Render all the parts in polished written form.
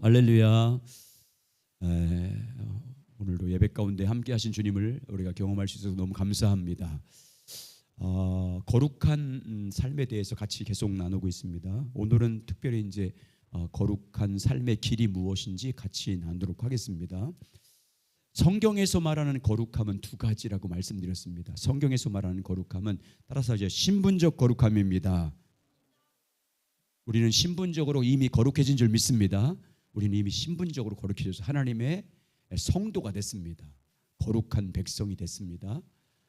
할렐루야. 오늘도 예배 가운데 함께 하신 주님을 우리가 경험할 수 있어서 너무 감사합니다. 거룩한 삶에 대해서 같이 계속 나누고 있습니다. 오늘은 특별히 이제 거룩한 삶의 길이 무엇인지 같이 나누도록 하겠습니다. 성경에서 말하는 거룩함은 두 가지라고 말씀드렸습니다. 성경에서 말하는 거룩함은 따라서 이제 신분적 거룩함입니다. 우리는 신분적으로 이미 거룩해진 줄 믿습니다. 우리는 이미 신분적으로 거룩해져서 하나님의 성도가 됐습니다. 거룩한 백성이 됐습니다.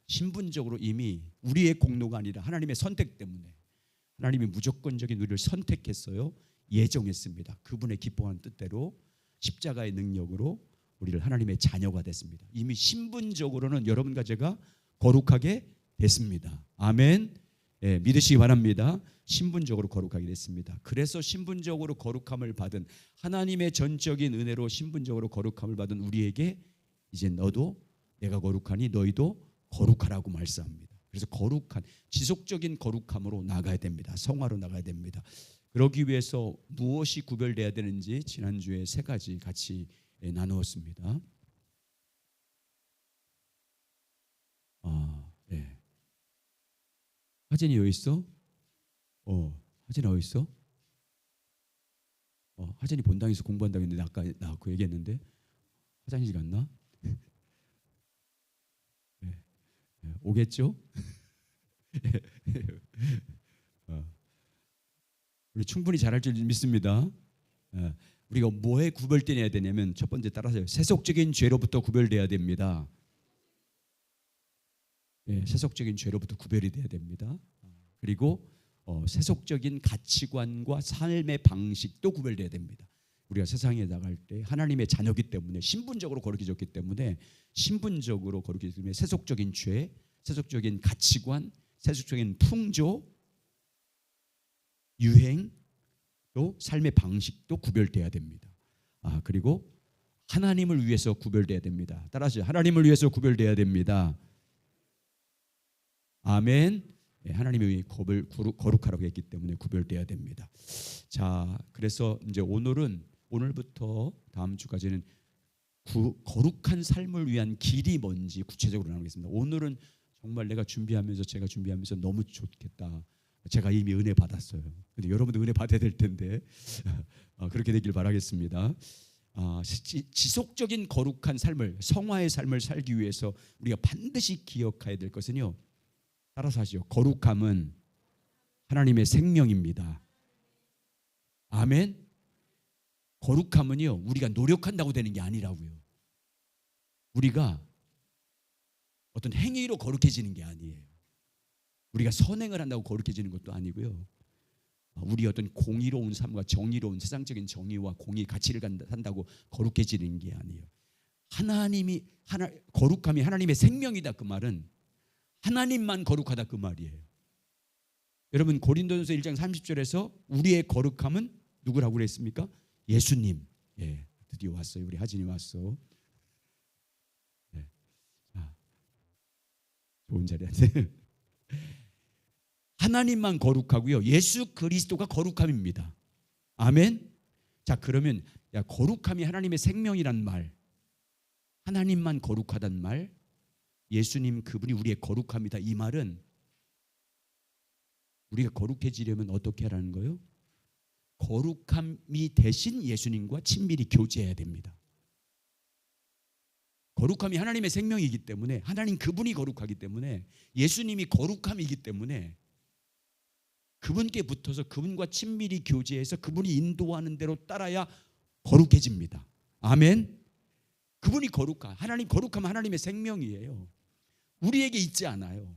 신분적으로 이미 우리의 공로가 아니라 하나님의 선택 때문에 하나님이 무조건적인 우리를 선택했어요. 예정했습니다. 그분의 기뻐하는 뜻대로 십자가의 능력으로 우리를 하나님의 자녀가 됐습니다. 이미 신분적으로는 여러분과 제가 거룩하게 됐습니다. 아멘. 믿으시기 바랍니다. 신분적으로 거룩하게 됐습니다. 그래서 신분적으로 거룩함을 받은 하나님의 전적인 은혜로 신분적으로 거룩함을 받은 우리에게 이제 너도 내가 거룩하니 너희도 거룩하라고 말씀합니다. 그래서 거룩한 지속적인 거룩함으로 나가야 됩니다. 성화로 나가야 됩니다. 그러기 위해서 무엇이 구별돼야 되는지 지난주에 세 가지 같이 나누었습니다. 하진이 여기 있어? 하진이 어디 있어? 하진이 본당에서 공부한다고 했는데 아까 나하고 얘기했는데 화장실 갔나? 오겠죠? 우리 충분히 잘할 줄 믿습니다. 우리가 뭐에 구별돼야 되냐면 첫 번째 따라서요. 세속적인 죄로부터 구별돼야 됩니다. 세속적인 죄로부터 구별이 돼야 됩니다. 그리고 세속적인 가치관과 삶의 방식도 구별돼야 됩니다. 우리가 세상에 나갈 때 하나님의 자녀이기 때문에 신분적으로 거룩해졌기 때문에 신분적으로 거룩해졌기 때문에 세속적인 죄, 세속적인 가치관, 세속적인 풍조, 유행, 또 삶의 방식도 구별돼야 됩니다. 그리고 하나님을 위해서 구별돼야 됩니다. 따라서 하나님을 위해서 구별돼야 됩니다. 아멘. 하나님이 거룩하라고 했기 때문에 구별돼야 됩니다. 자, 그래서 이제 오늘부터 다음 주까지는 거룩한 삶을 위한 길이 뭔지 구체적으로 나누겠습니다. 오늘은 정말 제가 준비하면서 너무 좋겠다. 제가 이미 은혜 받았어요. 근데 여러분도 은혜 받아야 될 텐데 그렇게 되길 바라겠습니다. 지속적인 거룩한 삶을, 성화의 삶을 살기 위해서 우리가 반드시 기억해야 될 것은요. 따라서 하시죠. 거룩함은 하나님의 생명입니다. 아멘. 거룩함은요, 우리가 노력한다고 되는 게 아니라고요. 우리가 어떤 행위로 거룩해지는 게 아니에요. 우리가 선행을 한다고 거룩해지는 것도 아니고요. 우리 어떤 공의로운 삶과 정의로운 세상적인 정의와 공의 가치를 산다고 거룩해지는 게 아니에요. 거룩함이 하나님의 생명이다. 그 말은 하나님만 거룩하다 그 말이에요. 여러분 고린도전서 1장 30절에서 우리의 거룩함은 누구라고 그랬습니까? 예수님. 드디어 왔어요. 우리 하진이 왔어. 좋은 자리에 앉으세요. 하나님만 거룩하고요. 예수 그리스도가 거룩함입니다. 아멘. 자, 그러면 거룩함이 하나님의 생명이란 말, 하나님만 거룩하단 말, 예수님 그분이 우리의 거룩함이다. 이 말은 우리가 거룩해지려면 어떻게 하라는 거예요? 거룩함이 대신 예수님과 친밀히 교제해야 됩니다. 거룩함이 하나님의 생명이기 때문에 하나님 그분이 거룩하기 때문에 예수님이 거룩함이기 때문에 그분께 붙어서 그분과 친밀히 교제해서 그분이 인도하는 대로 따라야 거룩해집니다. 아멘. 그분이 하나님 거룩함은 하나님의 생명이에요. 우리에게 있지 않아요.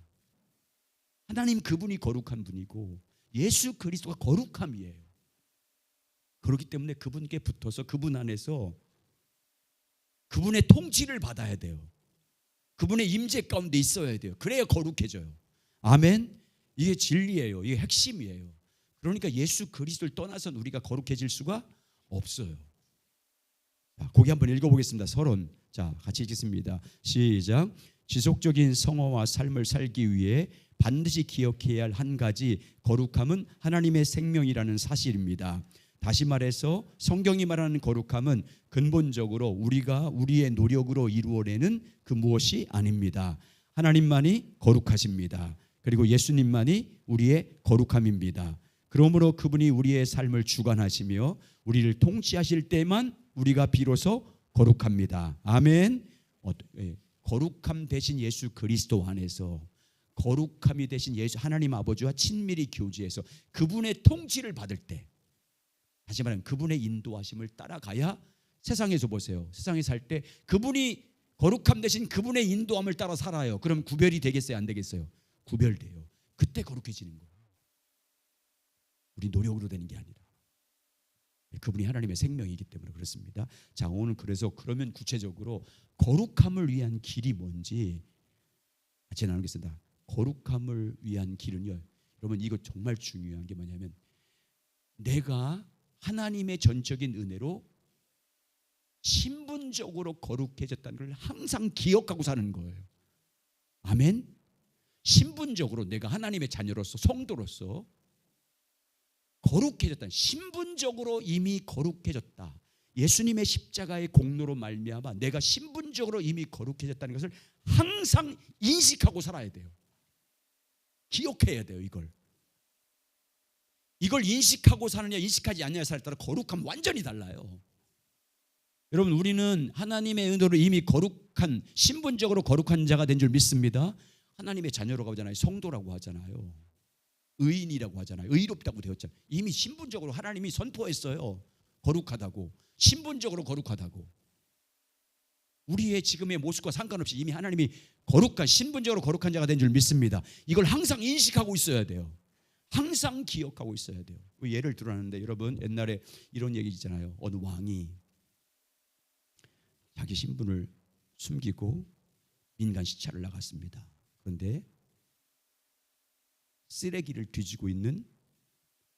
하나님 그분이 거룩한 분이고 예수 그리스도가 거룩함이에요. 그렇기 때문에 그분께 붙어서 그분 안에서 그분의 통치를 받아야 돼요. 그분의 임재 가운데 있어야 돼요. 그래야 거룩해져요. 아멘. 이게 진리예요. 이게 핵심이에요. 그러니까 예수 그리스도를 떠나서는 우리가 거룩해질 수가 없어요. 자, 거기 한번 읽어보겠습니다. 서론. 자, 같이 읽겠습니다. 시작. 지속적인 성화와 삶을 살기 위해 반드시 기억해야 할 한 가지 거룩함은 하나님의 생명이라는 사실입니다. 다시 말해서 성경이 말하는 거룩함은 근본적으로 우리가 우리의 노력으로 이루어내는 그 무엇이 아닙니다. 하나님만이 거룩하십니다. 그리고 예수님만이 우리의 거룩함입니다. 그러므로 그분이 우리의 삶을 주관하시며 우리를 통치하실 때만 우리가 비로소 거룩합니다. 아멘. 거룩함 대신 예수 그리스도 안에서, 거룩함이 대신 예수 하나님 아버지와 친밀히 교제해서 그분의 통치를 받을 때, 다시 말하면 그분의 인도하심을 따라가야 세상에서 보세요. 세상에 살 때 그분이 거룩함 대신 그분의 인도함을 따라 살아요. 그럼 구별이 되겠어요? 안 되겠어요? 구별돼요. 그때 거룩해지는 거예요. 우리 노력으로 되는 게 아니라 그분이 하나님의 생명이기 때문에 그렇습니다. 자, 오늘 그래서 그러면 구체적으로 거룩함을 위한 길이 뭔지 같이 나누겠습니다. 거룩함을 위한 길은요, 여러분 이거 정말 중요한 게 뭐냐면 내가 하나님의 전적인 은혜로 신분적으로 거룩해졌다는 걸 항상 기억하고 사는 거예요. 아멘. 신분적으로 내가 하나님의 자녀로서, 성도로서 거룩해졌다. 신분적으로 이미 거룩해졌다. 예수님의 십자가의 공로로 말미암아 내가 신분적으로 이미 거룩해졌다는 것을 항상 인식하고 살아야 돼요. 기억해야 돼요. 이걸 인식하고 사느냐 인식하지 않느냐에 따라 거룩함 완전히 달라요. 여러분, 우리는 하나님의 은혜로 이미 거룩한, 신분적으로 거룩한 자가 된 줄 믿습니다. 하나님의 자녀라고 하잖아요. 성도라고 하잖아요. 의인이라고 하잖아요. 의롭다고 되었잖아요. 이미 신분적으로 하나님이 선포했어요. 거룩하다고, 신분적으로 거룩하다고. 우리의 지금의 모습과 상관없이 이미 하나님이 거룩한, 신분적으로 거룩한 자가 된 줄 믿습니다. 이걸 항상 인식하고 있어야 돼요. 항상 기억하고 있어야 돼요. 예를 들어놨는데, 여러분 옛날에 이런 얘기 있잖아요. 어느 왕이 자기 신분을 숨기고 민간 시찰을 나갔습니다. 그런데 쓰레기를 뒤지고 있는,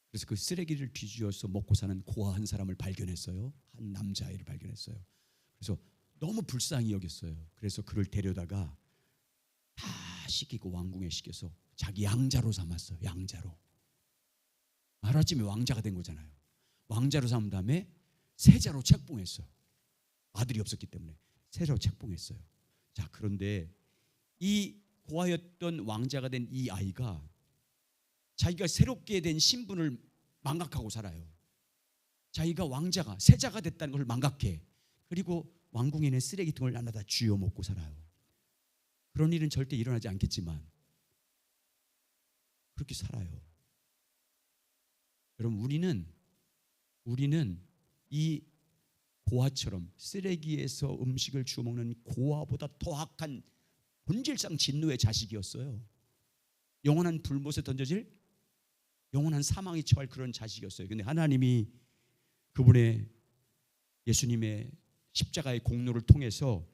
그래서 그 쓰레기를 뒤지어서 먹고 사는 고아한 사람을 발견했어요. 한 남자아이를 발견했어요. 그래서 너무 불쌍히 여겼어요. 그래서 그를 데려다가 다 시키고 왕궁에 시켜서 자기 양자로 삼았어요. 양자로. 말하자면 왕자가 된 거잖아요. 왕자로 삼은 다음에 세자로 책봉했어요. 아들이 없었기 때문에 세자로 책봉했어요. 자, 그런데 이 고아였던 왕자가 된 이 아이가 자기가 새롭게 된 신분을 망각하고 살아요. 자기가 왕자가, 세자가 됐다는 걸 망각해. 그리고 왕궁에 있는 쓰레기통을 하나다 쥐어 먹고 살아요. 그런 일은 절대 일어나지 않겠지만 그렇게 살아요. 여러분, 우리는 이 고아처럼 쓰레기에서 음식을 주워 먹는 고아보다 더 악한 본질상 진노의 자식이었어요. 영원한 불못에 던져질, 영원한 사망에 처할 그런 자식이었어요. 그런데 하나님이 그분의, 예수님의 십자가의 공로를 통해서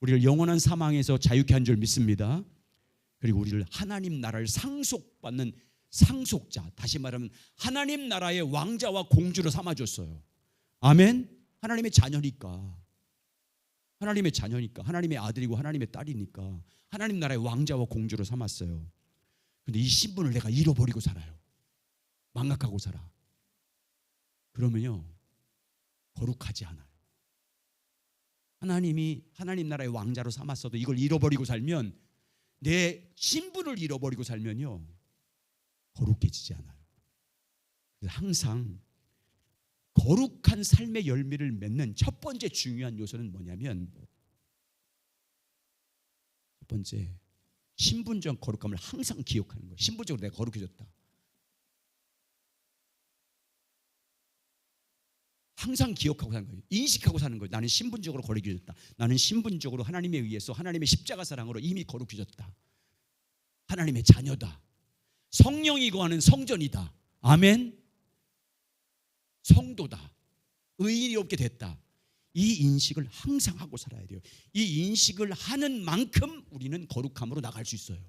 우리를 영원한 사망에서 자유케 한 줄 믿습니다. 그리고 우리를 하나님 나라를 상속받는 상속자, 다시 말하면 하나님 나라의 왕자와 공주로 삼아줬어요. 아멘. 하나님의 자녀니까, 하나님의 아들이고 하나님의 딸이니까 하나님 나라의 왕자와 공주로 삼았어요. 근데 이 신분을 내가 잃어버리고 살아요. 망각하고 살아. 그러면요, 거룩하지 않아요. 하나님 나라의 왕자로 삼았어도 이걸 잃어버리고 살면, 내 신분을 잃어버리고 살면요, 거룩해지지 않아요. 그래서 항상 거룩한 삶의 열매를 맺는 첫 번째 중요한 요소는 뭐냐면, 첫 번째, 신분적 거룩함을 항상 기억하는 거예요. 신분적으로 내가 거룩해졌다. 항상 기억하고 사는 거예요. 인식하고 사는 거예요. 나는 신분적으로 거룩해졌다. 나는 신분적으로 하나님에 의해서, 하나님의 십자가 사랑으로 이미 거룩해졌다. 하나님의 자녀다. 성령이 거하는 성전이다. 아멘. 성도다. 의인이 없게 됐다. 이 인식을 항상 하고 살아야 돼요. 이 인식을 하는 만큼 우리는 거룩함으로 나갈 수 있어요.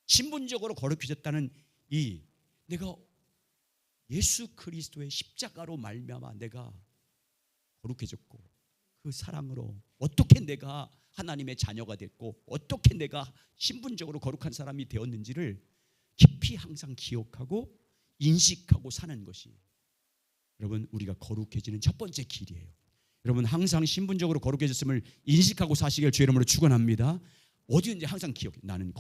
신분적으로 거룩해졌다는 이, 내가 예수 그리스도의 십자가로 말미암아 내가 거룩해졌고, 그 사랑으로 어떻게 내가 하나님의 자녀가 됐고, 어떻게 내가 신분적으로 거룩한 사람이 되었는지를 깊이 항상 기억하고 인식하고 사는 것이 여러분, 우리가 거룩해지는 첫 번째 길이에요. 여러분, 항상 신분적으로 거룩해졌음을 인식하고 사시길 주의 이름으로 축원합니다. 어디든지 항상 기억해. 나는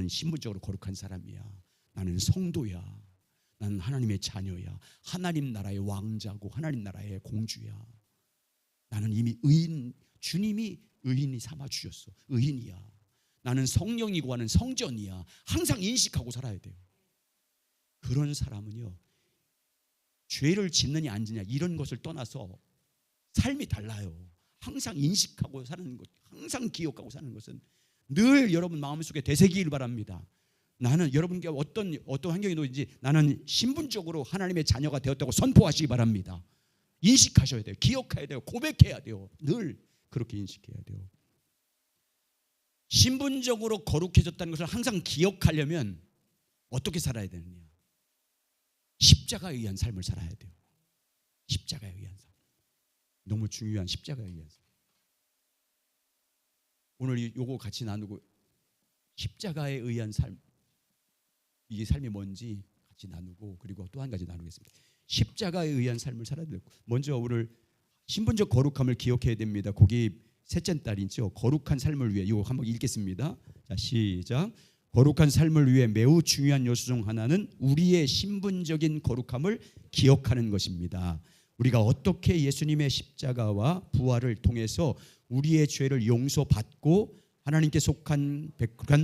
신분적으로 거룩한 사람이야. 나는 성도야. 나는 하나님의 자녀야. 하나님 나라의 왕자고 하나님 나라의 공주야. 나는 이미 의인, 주님이 의인이 삼아 주셨어. 의인이야. 나는 성령이고 하는 성전이야. 항상 인식하고 살아야 돼요. 그런 사람은요, 죄를 짓느냐 안 짓느냐 이런 것을 떠나서 삶이 달라요. 항상 인식하고 사는 것, 항상 기억하고 사는 것은 늘 여러분 마음속에 되새기길 바랍니다. 나는 여러분께 어떤 환경이 놓인지 나는 신분적으로 하나님의 자녀가 되었다고 선포하시기 바랍니다. 인식하셔야 돼요. 기억해야 돼요. 고백해야 돼요. 늘 그렇게 인식해야 돼요. 신분적으로 거룩해졌다는 것을 항상 기억하려면 어떻게 살아야 되느냐? 십자가에 의한 삶을 살아야 돼요. 십자가에 의한 삶. 너무 중요한 십자가에 의한 삶. 오늘 요거 같이 나누고 십자가에 의한 삶, 이게 삶이 뭔지 같이 나누고, 그리고 또 한 가지 나누겠습니다. 십자가에 의한 삶을 살아야 돼요. 먼저 오늘 신분적 거룩함을 기억해야 됩니다. 거기 셋째 딸이죠. 거룩한 삶을 위해, 이거 한번 읽겠습니다. 자, 시작. 거룩한 삶을 위해 매우 중요한 요소 중 하나는 우리의 신분적인 거룩함을 기억하는 것입니다. 우리가 어떻게 예수님의 십자가와 부활을 통해서 우리의 죄를 용서받고 하나님께 속한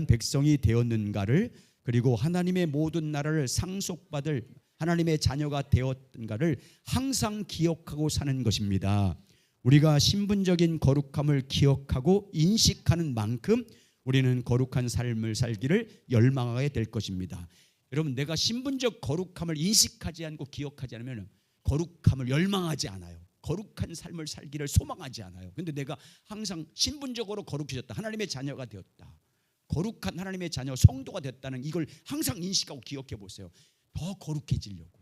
백성이 되었는가를, 그리고 하나님의 모든 나라를 상속받을 하나님의 자녀가 되었는가를 항상 기억하고 사는 것입니다. 우리가 신분적인 거룩함을 기억하고 인식하는 만큼 우리는 거룩한 삶을 살기를 열망하게 될 것입니다. 여러분, 내가 신분적 거룩함을 인식하지 않고 기억하지 않으면 거룩함을 열망하지 않아요. 거룩한 삶을 살기를 소망하지 않아요. 그런데 내가 항상 신분적으로 거룩해졌다, 하나님의 자녀가 되었다, 거룩한 하나님의 자녀 성도가 됐다는 이걸 항상 인식하고 기억해 보세요. 더 거룩해지려고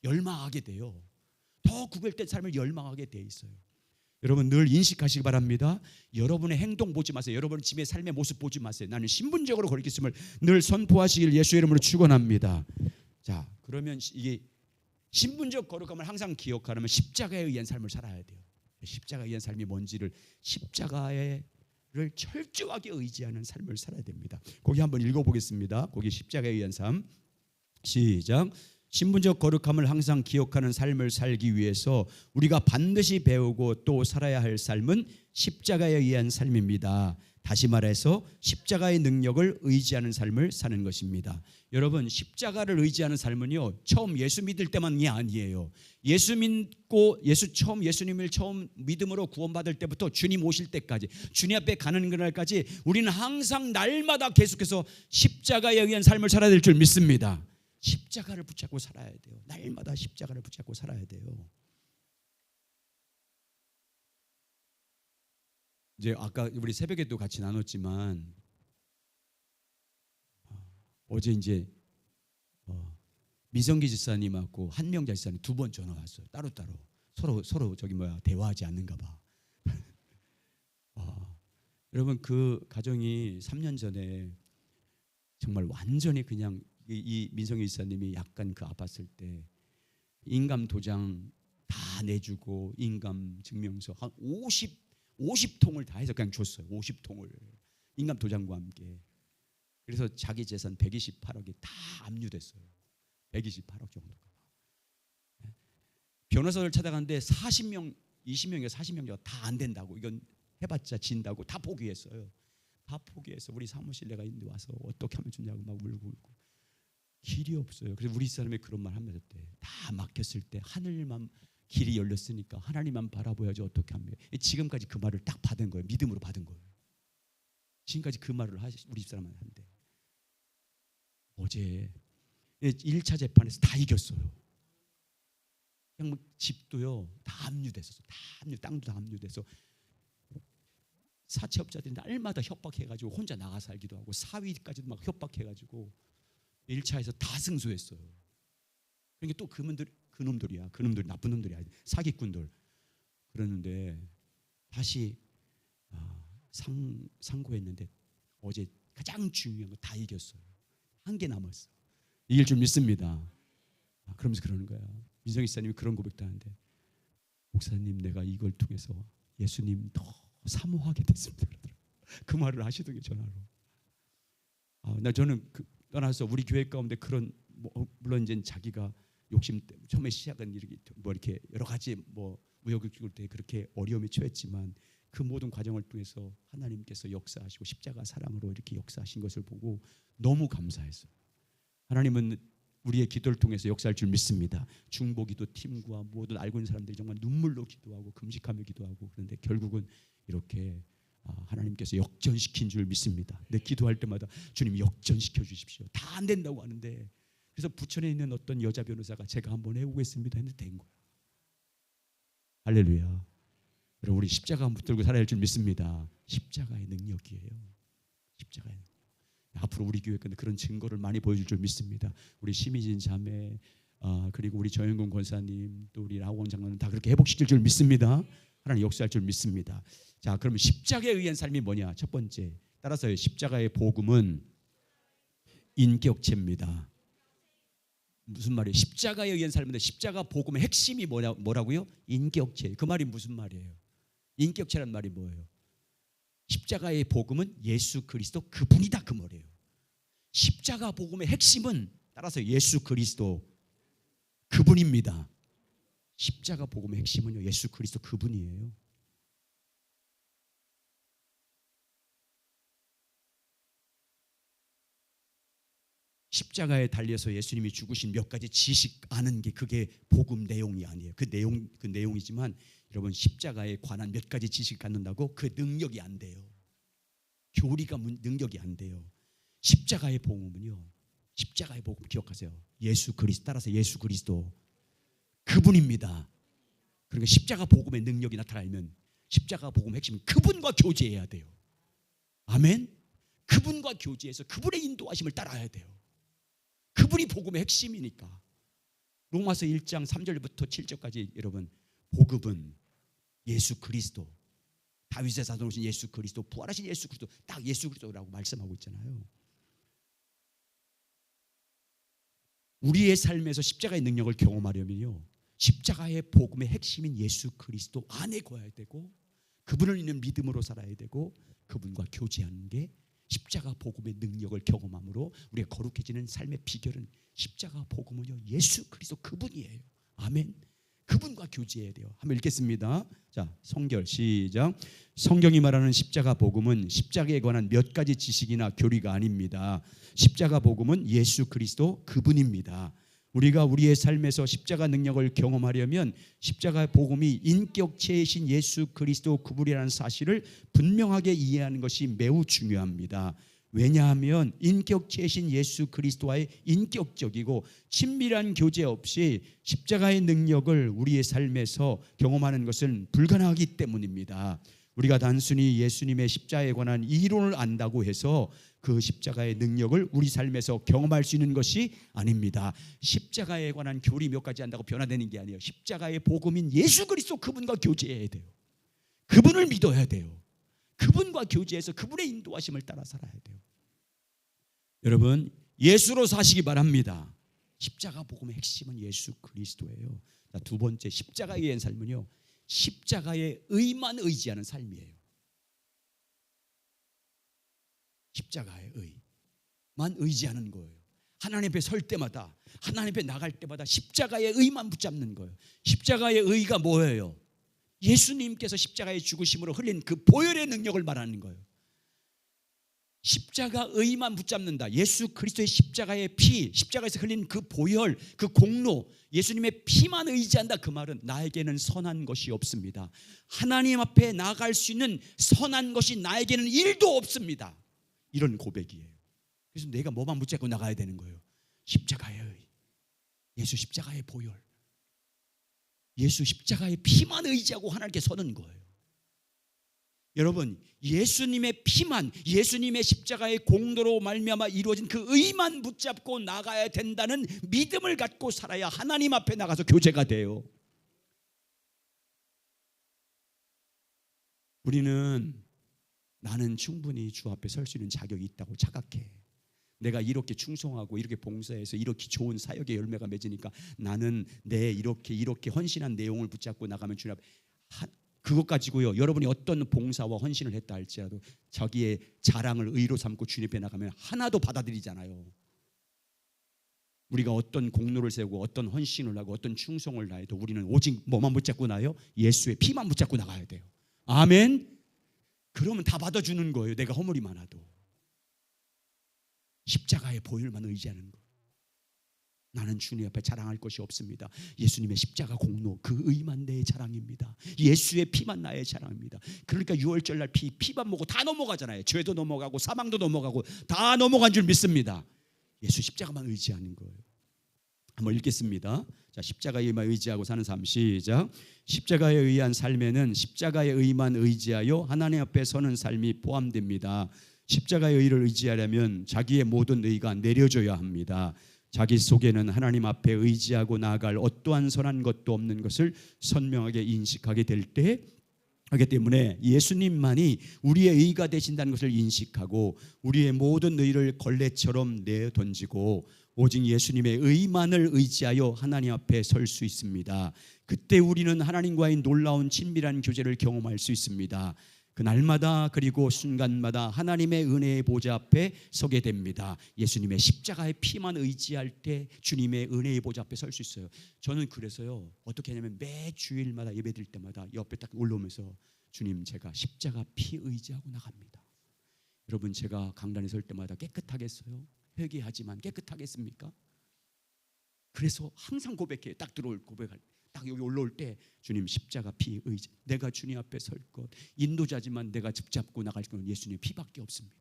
열망하게 돼요. 더 구별된 삶을 열망하게 돼 있어요. 여러분, 늘 인식하시기 바랍니다. 여러분의 행동 보지 마세요. 여러분 집의 삶의 모습 보지 마세요. 나는 신분적으로 거룩했음을 늘 선포하시길 예수의 이름으로 축원합니다. 자, 그러면 이게 신분적 거룩함을 항상 기억하려면 십자가에 의한 삶을 살아야 돼요. 십자가에 의한 삶이 뭔지를, 십자가를 철저하게 의지하는 삶을 살아야 됩니다. 거기 한번 읽어보겠습니다. 거기 십자가에 의한 삶, 시작. 신분적 거룩함을 항상 기억하는 삶을 살기 위해서 우리가 반드시 배우고 또 살아야 할 삶은 십자가에 의한 삶입니다. 다시 말해서 십자가의 능력을 의지하는 삶을 사는 것입니다. 여러분, 십자가를 의지하는 삶은요, 처음 예수 믿을 때만이 아니에요. 예수 믿고 예수님을 처음 믿음으로 구원받을 때부터 주님 오실 때까지, 주님 앞에 가는 그날까지 우리는 항상 날마다 계속해서 십자가에 의한 삶을 살아야 될 줄 믿습니다. 십자가를 붙잡고 살아야 돼요. 날마다 십자가를 붙잡고 살아야 돼요. 이제 아까 우리 새벽에도 같이 나눴지만 어제 이제 미성기 집사님하고 한명자 집사님 두 번 전화 왔어요. 따로따로 서로 대화하지 않는가 봐. 여러분, 그 가정이 3년 전에 정말 완전히 그냥 이 민성희 집사님이 약간 그 아팠을 때 인감 도장 다 내주고 인감 증명서 한 50통을 다 해서 그냥 줬어요. 50통을 인감 도장과 함께. 그래서 자기 재산 128억이 다 압류됐어요. 128억 정도가. 변호사를 찾아갔는데 40명, 20명에서 40명 다 안 된다고, 이건 해봤자 진다고 다 포기했어요. 다 포기해서 우리 사무실 내가 있는데 와서 어떻게 하면 좋냐고 막 울고 길이 없어요. 그래서 우리 사람이 그런 말 하면서 다 막혔을 때 하늘만 길이 열렸으니까 하나님만 바라보야지 어떻게 합니까? 지금까지 그 말을 딱 받은 거예요. 믿음으로 받은 거예요. 지금까지 그 말을 우리 집사람한테 한대. 어제 1차 재판에서 다 이겼어요. 그냥 집도요 다 압류됐었어요. 땅도 다 압류돼서 사채업자들이 날마다 협박해가지고 혼자 나가 살기도 하고 사위까지도 막 협박해가지고 1차에서 다 승소했어요. 그러니까 또 그놈들이 나쁜 놈들이 아니야. 사기꾼들. 그러는데 다시 상고했는데 어제 가장 중요한 거 다 이겼어요. 한 개 남았어. 이길 줄 믿습니다. 그러면서 그러는 거야. 민성희 사님이 그런 고백도 하는데, 목사님 내가 이걸 통해서 예수님 더 사모하게 됐습니다. 그 말을 하시더니 전화로. 저는 떠나서 우리 교회 가운데 그런 물론 이제 자기가 욕심 때문에 처음에 시작은 이렇게 여러 가지 우여곡절 때 그렇게 어려움에 처했지만 그 모든 과정을 통해서 하나님께서 역사하시고 십자가 사랑으로 이렇게 역사하신 것을 보고 너무 감사했어요. 하나님은 우리의 기도를 통해서 역사할 줄 믿습니다. 중보기도 팀과 모든 알고 있는 사람들이 정말 눈물로 기도하고 금식하며 기도하고, 그런데 결국은 이렇게 하나님께서 역전시킨 줄 믿습니다. 내 기도할 때마다 주님 역전시켜 주십시오. 다 안 된다고 하는데, 그래서 부천에 있는 어떤 여자 변호사가 제가 한번 해보겠습니다 했는데 된 거예요. 할렐루야. 여러분, 우리 십자가 붙들고 살아야 할 줄 믿습니다. 십자가의 능력이에요. 십자가의 능력. 앞으로 우리 교회 근데 그런 증거를 많이 보여줄 줄 믿습니다. 우리 심희진 자매, 그리고 우리 정영근 권사님, 또 우리 라우원 장로는 다 그렇게 회복시킬 줄 믿습니다. 하나님 역사할 줄 믿습니다. 자, 그러면 십자가에 의한 삶이 뭐냐? 첫 번째, 따라서 십자가의 복음은 인격체입니다. 무슨 말이에요? 십자가에 의한 삶인데 십자가 복음의 핵심이 뭐라고요? 인격체. 그 말이 무슨 말이에요? 인격체란 말이 뭐예요? 십자가의 복음은 예수 그리스도 그분이다, 그 말이에요. 십자가 복음의 핵심은 따라서 예수 그리스도 그분입니다. 십자가 복음의 핵심은요, 예수 그리스도 그분이에요. 십자가에 달려서 예수님이 죽으신 몇 가지 지식 아는 게 그게 복음 내용이 아니에요. 그 내용이지만 여러분, 십자가에 관한 몇 가지 지식 갖는다고 그 능력이 안 돼요. 교리가 능력이 안 돼요. 십자가의 복음은요, 십자가의 복음 기억하세요. 예수 그리스도, 따라서 예수 그리스도 그분입니다. 그러니까 십자가 복음의 능력이 나타나려면 십자가 복음의 핵심은 그분과 교제해야 돼요. 아멘. 그분과 교제해서 그분의 인도하심을 따라야 돼요. 그분이 복음의 핵심이니까. 로마서 1장 3절부터 7절까지 여러분, 복음은 예수 그리스도, 다윗의 자손 오신 예수 그리스도, 부활하신 예수 그리스도, 딱 예수 그리스도라고 말씀하고 있잖아요. 우리의 삶에서 십자가의 능력을 경험하려면요, 십자가의 복음의 핵심인 예수 그리스도 안에 거해야 되고, 그분을 있는 믿음으로 살아야 되고, 그분과 교제하는 게 십자가 복음의 능력을 경험함으로 우리가 거룩해지는 삶의 비결은 십자가 복음은요, 예수 그리스도 그분이에요. 아멘. 그분과 교제해야 돼요. 한번 읽겠습니다. 자, 성결 시작. 성경이 말하는 십자가 복음은 십자가에 관한 몇 가지 지식이나 교리가 아닙니다. 십자가 복음은 예수 그리스도 그분입니다. 우리가 우리의 삶에서 십자가 능력을 경험하려면 십자가 복음이 인격체이신 예수 그리스도 그분이라는 사실을 분명하게 이해하는 것이 매우 중요합니다. 왜냐하면 인격체이신 예수 그리스도와의 인격적이고 친밀한 교제 없이 십자가의 능력을 우리의 삶에서 경험하는 것은 불가능하기 때문입니다. 우리가 단순히 예수님의 십자가에 관한 이론을 안다고 해서 그 십자가의 능력을 우리 삶에서 경험할 수 있는 것이 아닙니다. 십자가에 관한 교리 몇 가지 한다고 변화되는 게 아니에요. 십자가의 복음인 예수 그리스도 그분과 교제해야 돼요. 그분을 믿어야 돼요. 그분과 교제해서 그분의 인도하심을 따라 살아야 돼요. 여러분, 예수로 사시기 바랍니다. 십자가 복음의 핵심은 예수 그리스도예요. 자, 두 번째, 십자가에 의한 삶은요, 십자가의 의만 의지하는 삶이에요. 십자가의 의만 의지하는 거예요. 하나님 앞에 설 때마다, 하나님 앞에 나갈 때마다 십자가의 의만 붙잡는 거예요. 십자가의 의가 뭐예요? 예수님께서 십자가의 죽으심으로 흘린 그 보혈의 능력을 말하는 거예요. 십자가 의만 붙잡는다. 예수 그리스도의 십자가의 피, 십자가에서 흘린 그 보혈, 그 공로, 예수님의 피만 의지한다. 그 말은 나에게는 선한 것이 없습니다. 하나님 앞에 나갈 수 있는 선한 것이 나에게는 1도 없습니다. 이런 고백이에요. 그래서 내가 뭐만 붙잡고 나가야 되는 거예요? 십자가의 의, 예수 십자가의 보혈, 예수 십자가의 피만 의지하고 하나님께 서는 거예요. 여러분, 예수님의 피만, 예수님의 십자가의 공로로 말미암아 이루어진 그 의만 붙잡고 나가야 된다는 믿음을 갖고 살아야 하나님 앞에 나가서 교제가 돼요. 우리는 나는 충분히 주 앞에 설 수 있는 자격이 있다고 착각해. 내가 이렇게 충성하고 이렇게 봉사해서 이렇게 좋은 사역의 열매가 맺으니까 나는 내 이렇게 헌신한 내용을 붙잡고 나가면 주님 앞에 그것 가지고요, 여러분이 어떤 봉사와 헌신을 했다 할지라도 자기의 자랑을 의로 삼고 주님 앞에 나가면 하나도 받아들이잖아요. 우리가 어떤 공로를 세우고 어떤 헌신을 하고 어떤 충성을 다해도 우리는 오직 뭐만 붙잡고 나요? 예수의 피만 붙잡고 나가야 돼요. 아멘. 그러면 다 받아주는 거예요. 내가 허물이 많아도. 십자가의 보혈만 의지하는 거예요. 나는 주님 앞에 자랑할 것이 없습니다. 예수님의 십자가 공로, 그 의만 내 자랑입니다. 예수의 피만 나의 자랑입니다. 그러니까 유월절날 피만 먹고 다 넘어가잖아요. 죄도 넘어가고 사망도 넘어가고 다 넘어간 줄 믿습니다. 예수 십자가만 의지하는 거예요. 한번 읽겠습니다. 자, 십자가에만 의지하고 사는 삶. 시작. 십자가에 의한 삶에는 십자가의 의만 의지하여 하나님 앞에 서는 삶이 포함됩니다. 십자가의 의를 의지하려면 자기의 모든 의가 내려져야 합니다. 자기 속에는 하나님 앞에 의지하고 나아갈 어떠한 선한 것도 없는 것을 선명하게 인식하게 될 때, 하기 때문에 예수님만이 우리의 의가 되신다는 것을 인식하고 우리의 모든 의를 걸레처럼 내던지고 오직 예수님의 의만을 의지하여 하나님 앞에 설 수 있습니다. 그때 우리는 하나님과의 놀라운 친밀한 교제를 경험할 수 있습니다. 그 날마다 그리고 순간마다 하나님의 은혜의 보좌 앞에 서게 됩니다. 예수님의 십자가의 피만 의지할 때 주님의 은혜의 보좌 앞에 설 수 있어요. 저는 그래서요, 어떻게 하냐면 매 주일마다 예배드릴 때마다 옆에 딱 올라오면서 주님, 제가 십자가 피 의지하고 나갑니다. 여러분, 제가 강단에 설 때마다 깨끗하겠어요? 회개하지만 깨끗하겠습니까? 그래서 항상 고백해요. 딱 들어올 고백할 딱 여기 올라올 때 주님 십자가 피 의지, 내가 주님 앞에 설 것, 인도자지만 내가 붙잡고 나갈 건 예수님의 피밖에 없습니다.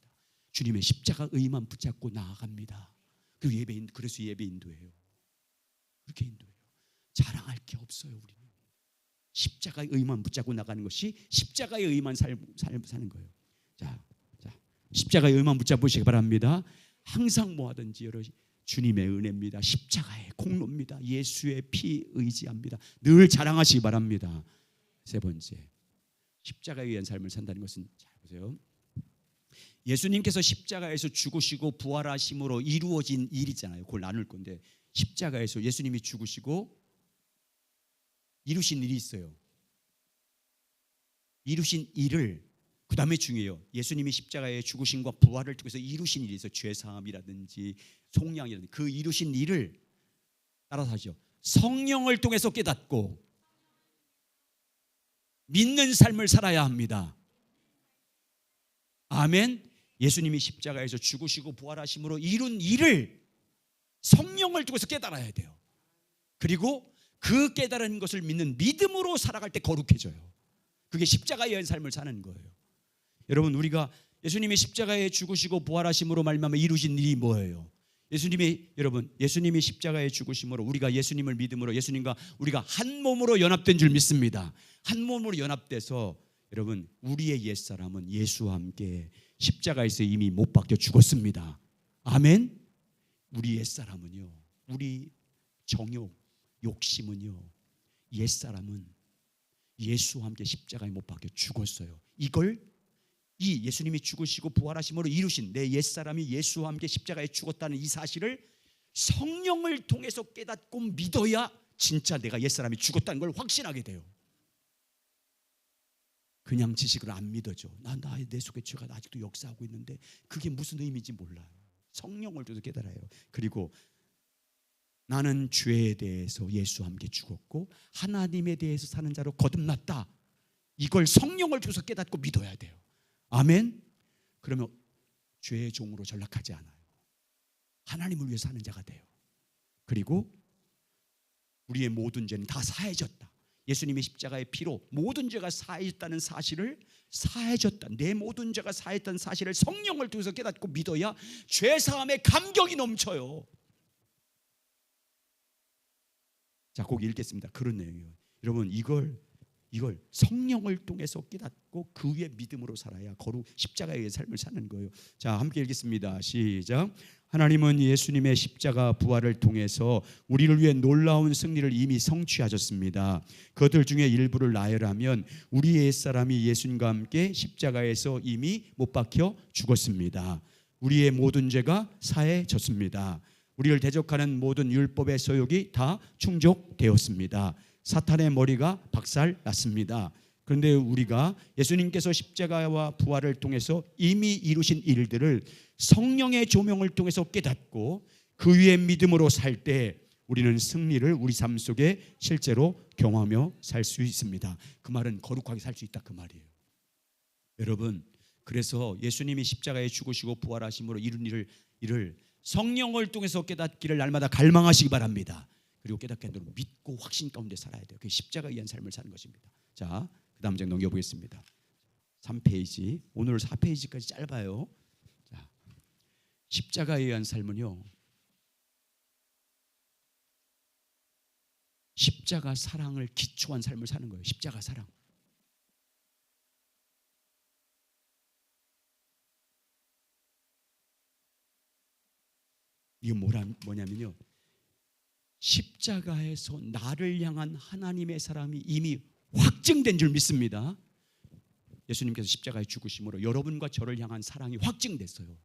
주님의 십자가 의만 붙잡고 나아갑니다. 그래서 예배 인도해요. 그렇게 인도해요. 자랑할 게 없어요. 우리는 십자가의 의만 붙잡고 나가는 것이 십자가의 의만 사는 거예요. 자, 십자가의 의만 붙잡으시기 바랍니다. 항상 뭐 하든지 주님의 은혜입니다. 십자가의 공로입니다. 예수의 피 의지합니다. 늘 자랑하시기 바랍니다. 세 번째, 십자가에 의한 삶을 산다는 것은, 잘 보세요, 예수님께서 십자가에서 죽으시고 부활하심으로 이루어진 일이잖아요. 그걸 나눌 건데, 십자가에서 예수님이 죽으시고 이루신 일이 있어요. 이루신 일을, 그 다음에 중요해요. 예수님이 십자가의 죽으심과 부활을 통해서 이루신 일이 있어요. 죄사함이라든지 속량이라든지 그 이루신 일을 따라서 하죠. 성령을 통해서 깨닫고 믿는 삶을 살아야 합니다. 아멘. 예수님이 십자가에서 죽으시고 부활하심으로 이룬 일을 성령을 통해서 깨달아야 돼요. 그리고 그 깨달은 것을 믿는 믿음으로 살아갈 때 거룩해져요. 그게 십자가에 의한 삶을 사는 거예요. 여러분, 우리가 예수님이 십자가에 죽으시고 부활하심으로 말미암아 이루신 일이 뭐예요? 예수님이 십자가에 죽으심으로 우리가 예수님을 믿음으로 예수님과 우리가 한 몸으로 연합된 줄 믿습니다. 한 몸으로 연합돼서 여러분, 우리의 옛사람은 예수와 함께 십자가에서 이미 못 박혀 죽었습니다. 아멘. 우리 옛사람은요, 우리 정욕, 욕심은요, 옛사람은 예수와 함께 십자가에 못 박혀 죽었어요. 이 예수님이 죽으시고 부활하심으로 이루신 내 옛사람이 예수와 함께 십자가에 죽었다는 이 사실을 성령을 통해서 깨닫고 믿어야 진짜 내가 옛사람이 죽었다는 걸 확신하게 돼요. 그냥 지식으로 안 믿어져. 내 속에 죄가 아직도 역사하고 있는데 그게 무슨 의미인지 몰라요. 성령을 통해서 깨달아요. 그리고 나는 죄에 대해서 예수와 함께 죽었고 하나님에 대해서 사는 자로 거듭났다. 이걸 성령을 통해서 깨닫고 믿어야 돼요. 아멘. 그러면 죄의 종으로 전락하지 않아요. 하나님을 위해 사는 자가 돼요. 그리고 우리의 모든 죄는 다 사해졌다. 예수님의 십자가의 피로 모든 죄가 사해졌다는 사실을, 내 모든 죄가 사해졌다는 사실을 성령을 통해서 깨닫고 믿어야 죄사함의 감격이 넘쳐요. 자, 꼭 읽겠습니다. 그런 내용이에요. 여러분, 이걸 성령을 통해서 깨닫고 그 위에 믿음으로 살아야 십자가의 삶을 사는 거예요. 자, 함께 읽겠습니다. 시작. 하나님은 예수님의 십자가 부활을 통해서 우리를 위해 놀라운 승리를 이미 성취하셨습니다. 그들 중에 일부를 나열하면 우리의 옛사람이 예수님과 함께 십자가에서 이미 못 박혀 죽었습니다. 우리의 모든 죄가 사해졌습니다. 우리를 대적하는 모든 율법의 소욕이 다 충족되었습니다. 사탄의 머리가 박살났습니다. 그런데 우리가 예수님께서 십자가와 부활을 통해서 이미 이루신 일들을 성령의 조명을 통해서 깨닫고 그 위에 믿음으로 살 때 우리는 승리를 우리 삶 속에 실제로 경험하며 살 수 있습니다. 그 말은 거룩하게 살 수 있다 그 말이에요. 여러분, 그래서 예수님이 십자가에 죽으시고 부활하심으로 이룬 일을 성령을 통해서 깨닫기를 날마다 갈망하시기 바랍니다. 그리고 깨닫게 한 대로 믿고 확신 가운데 살아야 돼요. 그게 십자가에 의한 삶을 사는 것입니다. 자, 그 다음 장 넘겨보겠습니다. 3페이지. 오늘 4페이지까지 짧아요. 자, 십자가에 의한 삶은요, 십자가 사랑을 기초한 삶을 사는 거예요. 십자가 사랑. 이게 뭐냐면요, 십자가에서 나를 향한 하나님의 사랑이 이미 확증된 줄 믿습니다. 예수님께서 십자가에 죽으심으로 여러분과 저를 향한 사랑이 확증됐어요.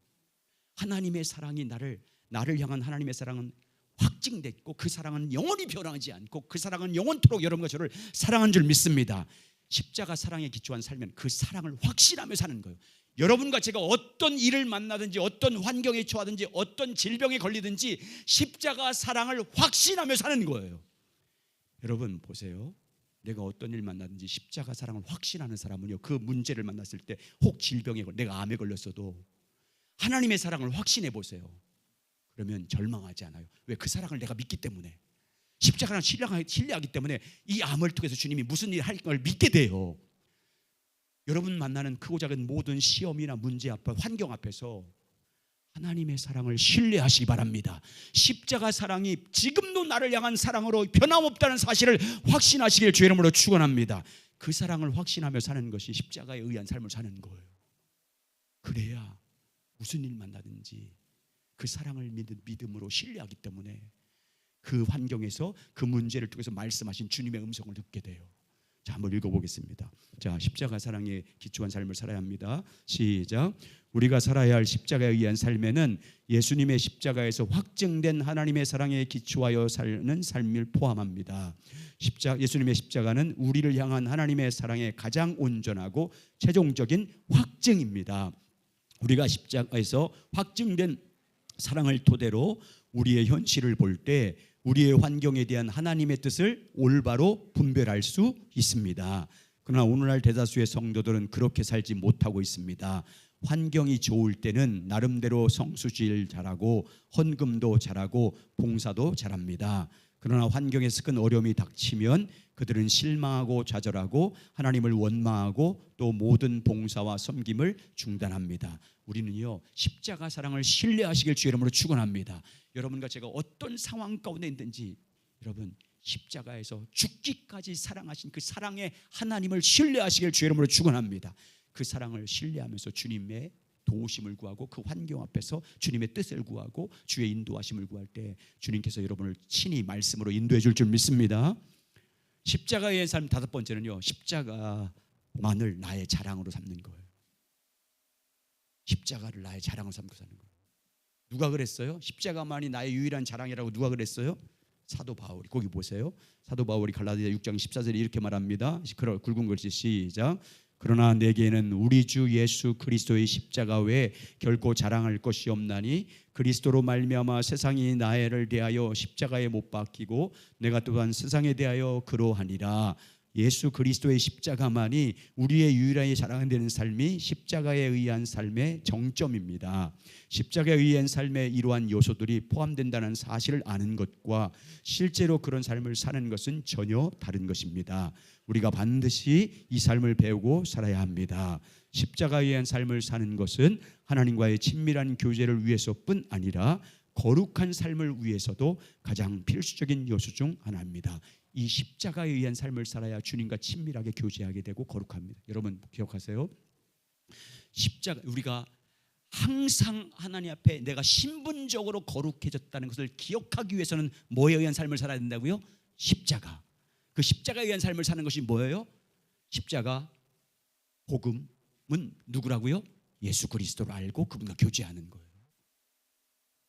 하나님의 사랑이 나를 향한 하나님의 사랑은 확증됐고, 그 사랑은 영원히 변하지 않고 그 사랑은 영원토록 여러분과 저를 사랑한 줄 믿습니다. 십자가 사랑에 기초한 살면 그 사랑을 확신하며 사는 거예요. 여러분과 제가 어떤 일을 만나든지 어떤 환경에 처하든지 어떤 질병에 걸리든지 십자가 사랑을 확신하며 사는 거예요. 여러분 보세요. 내가 어떤 일 만나든지 십자가 사랑을 확신하는 사람은요, 그 문제를 만났을 때 혹 질병에 내가 암에 걸렸어도 하나님의 사랑을 확신해 보세요. 그러면 절망하지 않아요. 왜? 그 사랑을 내가 믿기 때문에, 십자가를 신뢰하기 때문에 이 암을 통해서 주님이 무슨 일을 할 걸 믿게 돼요. 여러분 만나는 크고 작은 모든 시험이나 문제 앞에, 환경 앞에서 하나님의 사랑을 신뢰하시기 바랍니다. 십자가 사랑이 지금도 나를 향한 사랑으로 변함없다는 사실을 확신하시길 주의 이름으로 축원합니다. 그 사랑을 확신하며 사는 것이 십자가에 의한 삶을 사는 거예요. 그래야 무슨 일 만나든지 그 사랑을 믿음으로 신뢰하기 때문에 그 환경에서 그 문제를 통해서 말씀하신 주님의 음성을 듣게 돼요. 자, 한번 읽어보겠습니다. 자, 십자가 사랑에 기초한 삶을 살아야 합니다. 시작. 우리가 살아야 할 십자가에 의한 삶에는 예수님의 십자가에서 확증된 하나님의 사랑에 기초하여 사는 삶을 포함합니다. 예수님의 십자가는 우리를 향한 하나님의 사랑의 가장 온전하고 최종적인 확증입니다. 우리가 십자가에서 확증된 사랑을 토대로 우리의 현실을 볼 때 우리의 환경에 대한 하나님의 뜻을 올바로 분별할 수 있습니다. 그러나 오늘날 대다수의 성도들은 그렇게 살지 못하고 있습니다. 환경이 좋을 때는 나름대로 성수질 잘하고 헌금도 잘하고 봉사도 잘합니다. 그러나 환경에서 큰 어려움이 닥치면 그들은 실망하고 좌절하고 하나님을 원망하고 또 모든 봉사와 섬김을 중단합니다. 우리는요, 십자가 사랑을 신뢰하시길 주의 이름으로 축원합니다. 여러분과 제가 어떤 상황 가운데 있든지 여러분 십자가에서 죽기까지 사랑하신 그 사랑의 하나님을 신뢰하시길 주의 이름으로 축원합니다. 그 사랑을 신뢰하면서 주님의 도우심을 구하고 그 환경 앞에서 주님의 뜻을 구하고 주의 인도하심을 구할 때 주님께서 여러분을 친히 말씀으로 인도해 줄 줄 믿습니다. 십자가의 삶 다섯 번째는요, 십자가만을 나의 자랑으로 삼는 거예요. 십자가를 나의 자랑으로 삼고 사는 거예요. 누가 그랬어요? 십자가만이 나의 유일한 자랑이라고 누가 그랬어요? 사도 바울이. 거기 보세요. 사도 바울이 갈라디아 6장 14절에 이렇게 말합니다. 굵은 글씨 시작. 그러나 내게는 우리 주 예수 그리스도의 십자가 외에 결코 자랑할 것이 없나니 그리스도로 말미암아 세상이 나를 대하여 십자가에 못 박히고 내가 또한 세상에 대하여 그러하니라. 예수 그리스도의 십자가만이 우리의 유일하게 자랑되는 삶이 십자가에 의한 삶의 정점입니다. 십자가에 의한 삶의 이러한 요소들이 포함된다는 사실을 아는 것과 실제로 그런 삶을 사는 것은 전혀 다른 것입니다. 우리가 반드시 이 삶을 배우고 살아야 합니다. 십자가에 의한 삶을 사는 것은 하나님과의 친밀한 교제를 위해서뿐 아니라 거룩한 삶을 위해서도 가장 필수적인 요소 중 하나입니다. 이 십자가에 의한 삶을 살아야 주님과 친밀하게 교제하게 되고 거룩합니다. 여러분 기억하세요. 십자가, 우리가 항상 하나님 앞에 내가 신분적으로 거룩해졌다는 것을 기억하기 위해서는 뭐에 의한 삶을 살아야 된다고요? 십자가. 그 십자가에 의한 삶을 사는 것이 뭐예요? 십자가 복음은 누구라고요? 예수 그리스도를 알고 그분과 교제하는 거예요.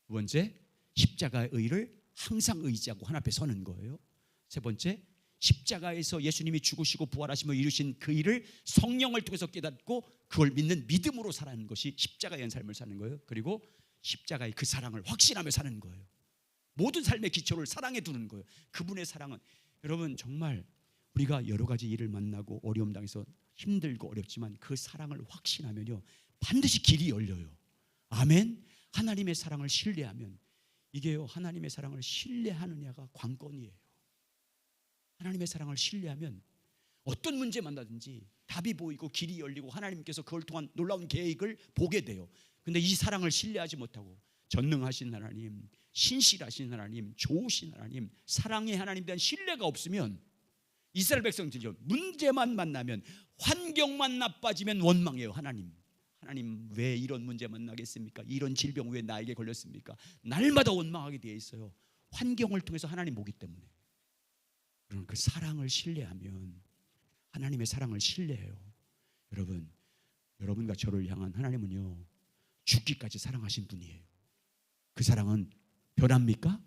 두 번째, 십자가의 의를 항상 의지하고 하나님 앞에 서는 거예요. 세 번째, 십자가에서 예수님이 죽으시고 부활하시며 이루신 그 일을 성령을 통해서 깨닫고 그걸 믿는 믿음으로 살아가는 것이 십자가의 삶을 사는 거예요. 그리고 십자가의 그 사랑을 확신하며 사는 거예요. 모든 삶의 기초를 사랑에 두는 거예요. 그분의 사랑은, 여러분 정말 우리가 여러 가지 일을 만나고 어려움 당해서 힘들고 어렵지만 그 사랑을 확신하면요 반드시 길이 열려요. 아멘. 하나님의 사랑을 신뢰하면, 이게요 하나님의 사랑을 신뢰하느냐가 관건이에요. 하나님의 사랑을 신뢰하면 어떤 문제 만나든지 답이 보이고 길이 열리고 하나님께서 그걸 통한 놀라운 계획을 보게 돼요. 근데 이 사랑을 신뢰하지 못하고 전능하신 하나님, 신실하신 하나님, 좋으신 하나님, 사랑의 하나님에 대한 신뢰가 없으면 이스라엘 백성들요 문제만 만나면, 환경만 나빠지면 원망해요. 하나님 왜 이런 문제 만나겠습니까? 이런 질병 왜 나에게 걸렸습니까? 날마다 원망하게 되어 있어요. 환경을 통해서 하나님 보기 때문에. 그러나 그 사랑을 신뢰하면, 하나님의 사랑을 신뢰해요. 여러분과 저를 향한 하나님은요 죽기까지 사랑하신 분이에요. 그 사랑은 변합니까?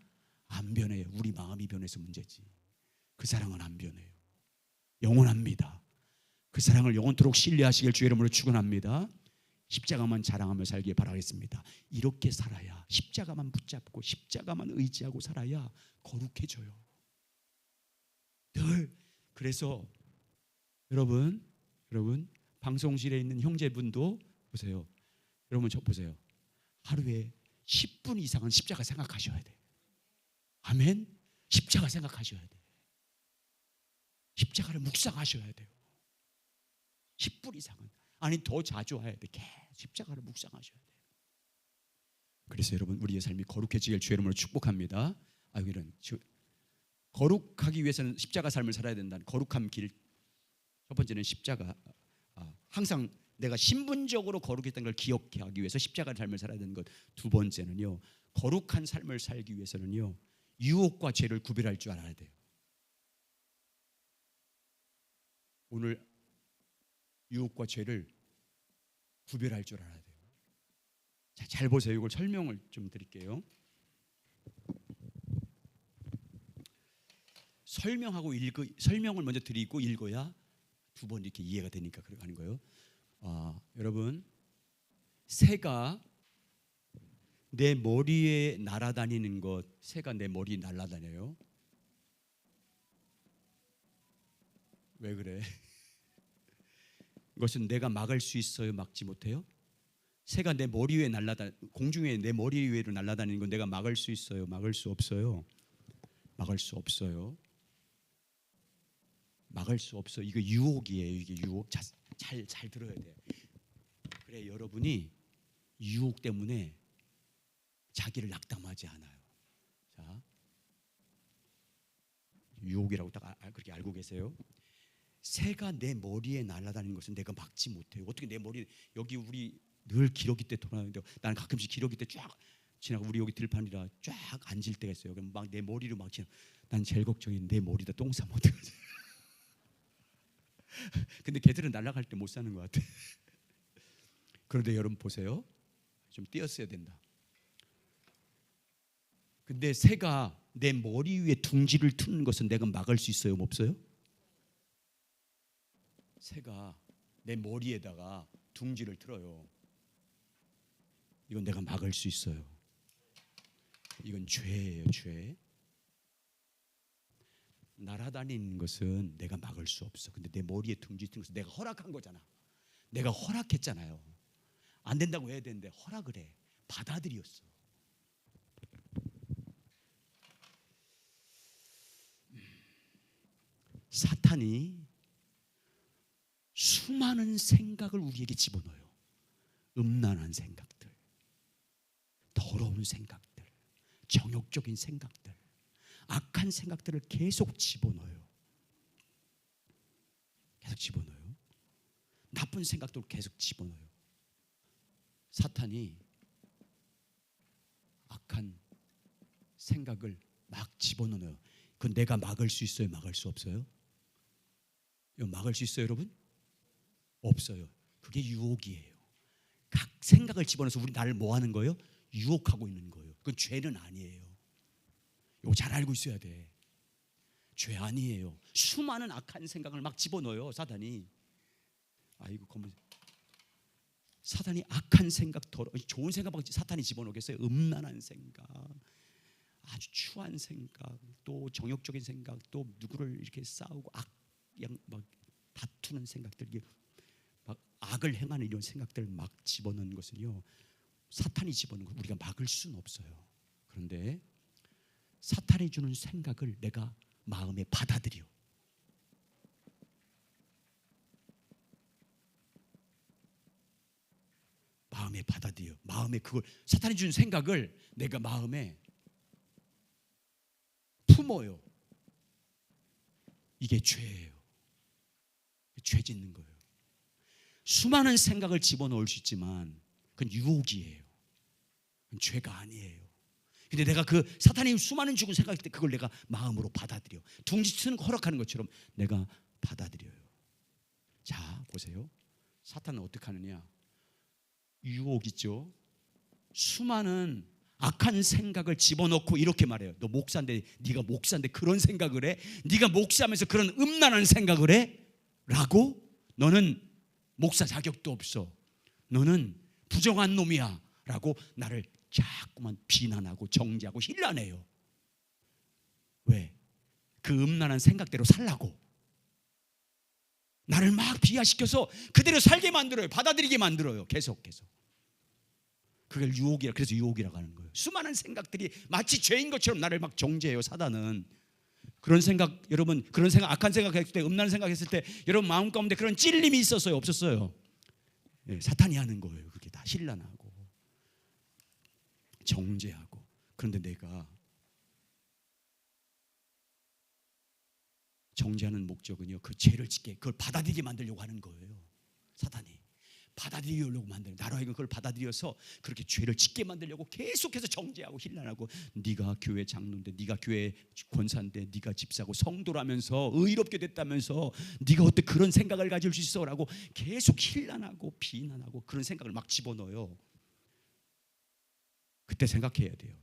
안 변해요. 우리 마음이 변해서 문제지. 그 사랑은 안 변해요. 영원합니다. 그 사랑을 영원토록 신뢰하시길 주의 이름으로 축원합니다. 십자가만 자랑하며 살길 바라겠습니다. 이렇게 살아야, 십자가만 붙잡고 십자가만 의지하고 살아야 거룩해져요. 늘. 그래서 여러분 방송실에 있는 형제분도 보세요. 여러분 저 보세요. 하루에 10분 이상은 십자가 생각하셔야 돼. 아멘. 십자가 생각하셔야 돼. 십자가를 묵상하셔야 돼요. 10분 이상은, 아니 더 자주 해야 돼. 계속 십자가를 묵상하셔야 돼요. 그래서 여러분 우리의 삶이 거룩해지길 주의 이름으로 축복합니다. 이런 거룩하기 위해서는 십자가 삶을 살아야 된다는 거룩함 길. 첫 번째는 십자가, 항상 내가 신분적으로 거룩했다는 걸 기억하기 위해서 십자가 삶을 살아야 되는 것. 두 번째는요, 거룩한 삶을 살기 위해서는요 유혹과 죄를 구별할 줄 알아야 돼요. 오늘 유혹과 죄를 구별할 줄 알아야 돼요. 자, 잘 보세요. 이걸 설명을 좀 드릴게요. 설명을 먼저 드리고 읽어야 두 번 이렇게 이해가 되니까 그렇게 하는 거예요. 여러분, 새가 내 머리에 날아다니는 것, 새가 내 머리에 날아다녀요. 왜 그래? 이것은 내가 막을 수 있어요? 막지 못해요? 새가 내 머리 위에 공중에 내 머리 위로 날아다니는 건 내가 막을 수 있어요? 막을 수 없어요? 막을 수 없어요. 막을 수 없어. 이거 유혹이에요. 이게 유혹. 잘 들어야 돼. 그래, 여러분이 유혹 때문에 자기를 낙담하지 않아요. 자, 유혹이라고 딱 그렇게 알고 계세요? 새가 내 머리에 날아다니는 것은 내가 막지 못해요. 어떻게 내 머리, 여기 우리 늘 기러기 때 돌아다니는데 나는 가끔씩 기러기 때 쫙 지나가, 우리 여기 들판이라 쫙 앉을 때가 있어요. 그럼 막 내 머리로 막 지나. 난 제일 걱정이 내 머리다 똥 싸면 어떡하지? 근데 걔들은 날아갈 때 못 사는 것 같아. 그런데 여러분 보세요. 좀 띄었어야 된다. 근데 새가 내 머리 위에 둥지를 트는 것은 내가 막을 수 있어요? 없어요? 새가 내 머리에다가 둥지를 틀어요. 이건 내가 막을 수 있어요. 이건 죄예요, 죄. 날아다니는 것은 내가 막을 수 없어. 근데 내 머리에 둥지 트는 것은 내가 허락한 거잖아. 내가 허락했잖아요. 안 된다고 해야 되는데 허락을 해. 받아들였어. 사탄이 수많은 생각을 우리에게 집어넣어요. 음란한 생각들, 더러운 생각들, 정욕적인 생각들, 악한 생각들을 계속 집어넣어요. 계속 집어넣어요. 나쁜 생각도 계속 집어넣어요. 사탄이 악한 생각을 막 집어넣어요. 그건 내가 막을 수 있어요? 막을 수 없어요? 이거 막을 수 있어요, 여러분? 없어요. 그게 유혹이에요. 각 생각을 집어넣어서 우리 나를 뭐 하는 거예요? 유혹하고 있는 거예요. 그건 죄는 아니에요. 이거 잘 알고 있어야 돼. 죄 아니에요. 수많은 악한 생각을 막 집어넣어요, 사단이. 아이고, 사단이 악한 생각, 좋은 생각밖에 사탄이 집어넣겠어요? 음란한 생각, 아주 추한 생각, 또 정욕적인 생각, 또 누구를 이렇게 싸우고 막 다투는 생각들, 막 악을 행하는 이런 생각들 막 집어넣는 것은요, 사탄이 집어넣는 거 우리가 막을 수는 없어요. 그런데 사탄이 주는 생각을 내가 마음에 받아들여. 마음에 받아들여. 마음에 그걸, 사탄이 주는 생각을 내가 마음에 품어요. 이게 죄예요. 죄 짓는 거예요. 수많은 생각을 집어넣을 수 있지만 그건 유혹이에요. 그건 죄가 아니에요. 근데 내가 그 사탄이 수많은 죽은 생각일 때 그걸 내가 마음으로 받아들여. 둥지 트는 거 허락하는 것처럼 내가 받아들여요. 자, 보세요. 사탄은 어떻게 하느냐? 유혹 있죠. 수많은 악한 생각을 집어넣고 이렇게 말해요. 너 목사인데, 네가 목사인데 그런 생각을 해? 네가 목사하면서 그런 음란한 생각을 해? 라고? 너는 목사 자격도 없어. 너는 부정한 놈이야. 라고 나를 자꾸만 비난하고 정죄하고 힐난해요. 왜? 그 음란한 생각대로 살라고. 나를 막 비하시켜서 그대로 살게 만들어요. 받아들이게 만들어요. 계속. 그걸 유혹이라, 그래서 유혹이라고 하는 거예요. 수많은 생각들이 마치 죄인 것처럼 나를 막 정죄해요, 사단은. 그런 생각, 여러분, 그런 생각, 악한 생각했을 때, 음란한 생각했을 때 여러분 마음 가운데 그런 찔림이 있었어요, 없었어요? 네, 사탄이 하는 거예요. 그게 다 힐난하고 정죄하고. 그런데 내가 정죄하는 목적은요, 그 죄를 짓게, 그걸 받아들이게 만들려고 하는 거예요. 사탄이 받아들이려고 만드는, 나로 하여금 그걸 받아들여서 그렇게 죄를 짓게 만들려고 계속해서 정죄하고 힐난하고, 네가 교회 장로인데, 네가 교회 권사인데, 네가 집사고 성도라면서 의롭게 됐다면서 네가 어떻게 그런 생각을 가질 수 있어? 라고 계속 힐난하고 비난하고 그런 생각을 막 집어넣어요. 그때 생각해야 돼요.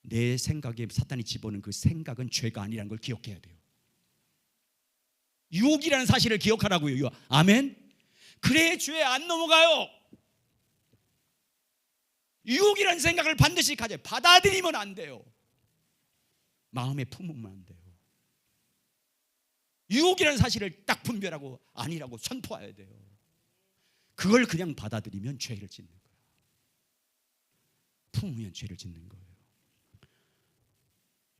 내 생각에 사탄이 집어넣은 그 생각은 죄가 아니라는 걸 기억해야 돼요. 유혹이라는 사실을 기억하라고요. 아멘. 그래야 죄에 안 넘어가요. 유혹이라는 생각을 반드시 가져요. 받아들이면 안 돼요. 마음에 품으면 안 돼요. 유혹이라는 사실을 딱 분별하고 아니라고 선포해야 돼요. 그걸 그냥 받아들이면 죄를 짓는 거예요. 품으면 죄를 짓는 거예요.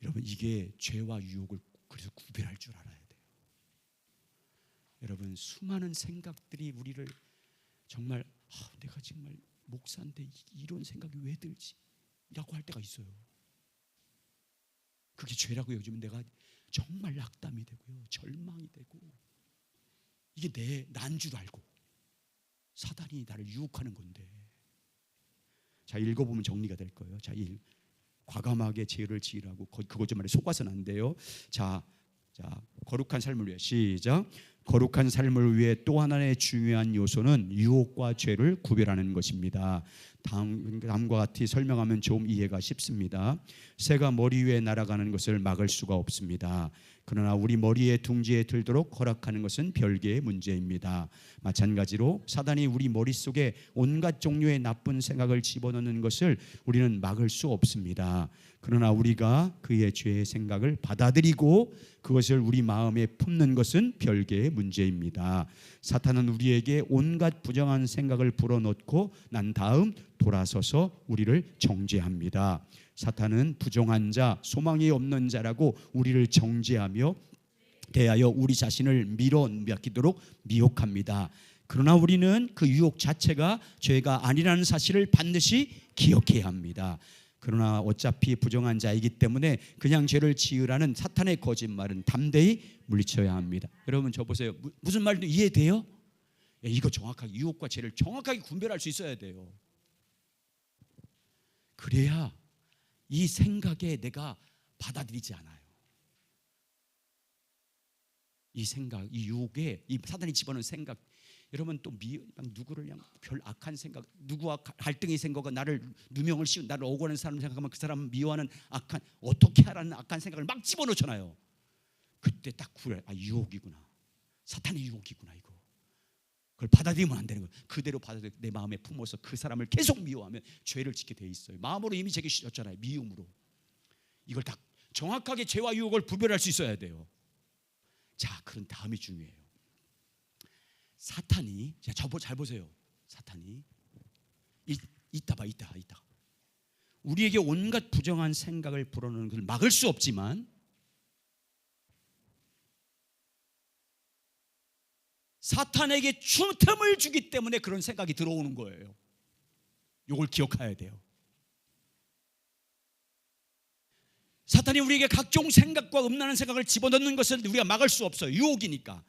여러분, 이게 죄와 유혹을 그래서 구별할 줄 알아야 돼요. 여러분, 수많은 생각들이 우리를 정말 내가 정말 목사인데 이런 생각이 왜 들지? 라고 할 때가 있어요. 그게 죄라고 여기면 내가 정말 낙담이 되고요, 절망이 되고, 이게 난 줄 알고 사단이 나를 유혹하는 건데. 자, 읽어보면 정리가 될 거예요. 자, 과감하게 죄를 지으라고, 그것 좀 말에 속아서는 안 돼요. 자, 거룩한 삶을 위해, 시작. 거룩한 삶을 위해 또 하나의 중요한 요소는 유혹과 죄를 구별하는 것입니다. 다음과 같이 설명하면 좀 이해가 쉽습니다. 새가 머리 위에 날아가는 것을 막을 수가 없습니다. 그러나 우리 머리에 둥지에 들도록 허락하는 것은 별개의 문제입니다. 마찬가지로 사단이 우리 머릿속에 온갖 종류의 나쁜 생각을 집어넣는 것을 우리는 막을 수 없습니다. 그러나 우리가 그의 죄의 생각을 받아들이고 그것을 우리 마음에 품는 것은 별개의 문제입니다. 사탄은 우리에게 온갖 부정한 생각을 불어넣고 난 다음 돌아서서 우리를 정죄합니다. 사탄은 부정한 자, 소망이 없는 자라고 우리를 정죄하며 대하여 우리 자신을 밀어넣기도록 미혹합니다. 그러나 우리는 그 유혹 자체가 죄가 아니라는 사실을 반드시 기억해야 합니다. 그러나 어차피 부정한 자이기 때문에 그냥 죄를 지으라는 사탄의 거짓말은 담대히 물리쳐야 합니다. 여러분, 저 보세요. 무슨 말인지 이해돼요? 이거 정확하게, 유혹과 죄를 정확하게 분별할 수 있어야 돼요. 그래야 이 생각에 내가 받아들이지 않아요. 이 생각, 이 유혹에, 이 사단이 집어넣은 생각, 여러분 또 누구를 그냥 별 악한 생각, 누구와 갈등이 생겨가 나를 누명을 씌운 나를 억울한 사람 생각하면 그 사람을 미워하는 악한, 어떻게 하라는 악한 생각을 막 집어넣잖아요. 그때 딱 구래, 유혹이구나, 사탄의 유혹이구나. 이거 그걸 받아들이면 안 되는 거예요. 그대로 받아들여 내 마음에 품어서 그 사람을 계속 미워하면 죄를 짓게 돼 있어요. 마음으로 이미 죄를 지었잖아요. 미움으로. 이걸 다 정확하게 죄와 유혹을 구별할 수 있어야 돼요. 자, 그런 다음이 중요해요. 사탄이, 잘 보세요. 사탄이 이따 우리에게 온갖 부정한 생각을 불어넣는 것을 막을 수 없지만 사탄에게 틈을 주기 때문에 그런 생각이 들어오는 거예요. 이걸 기억해야 돼요. 사탄이 우리에게 각종 생각과 음란한 생각을 집어넣는 것을 우리가 막을 수 없어요. 유혹이니까.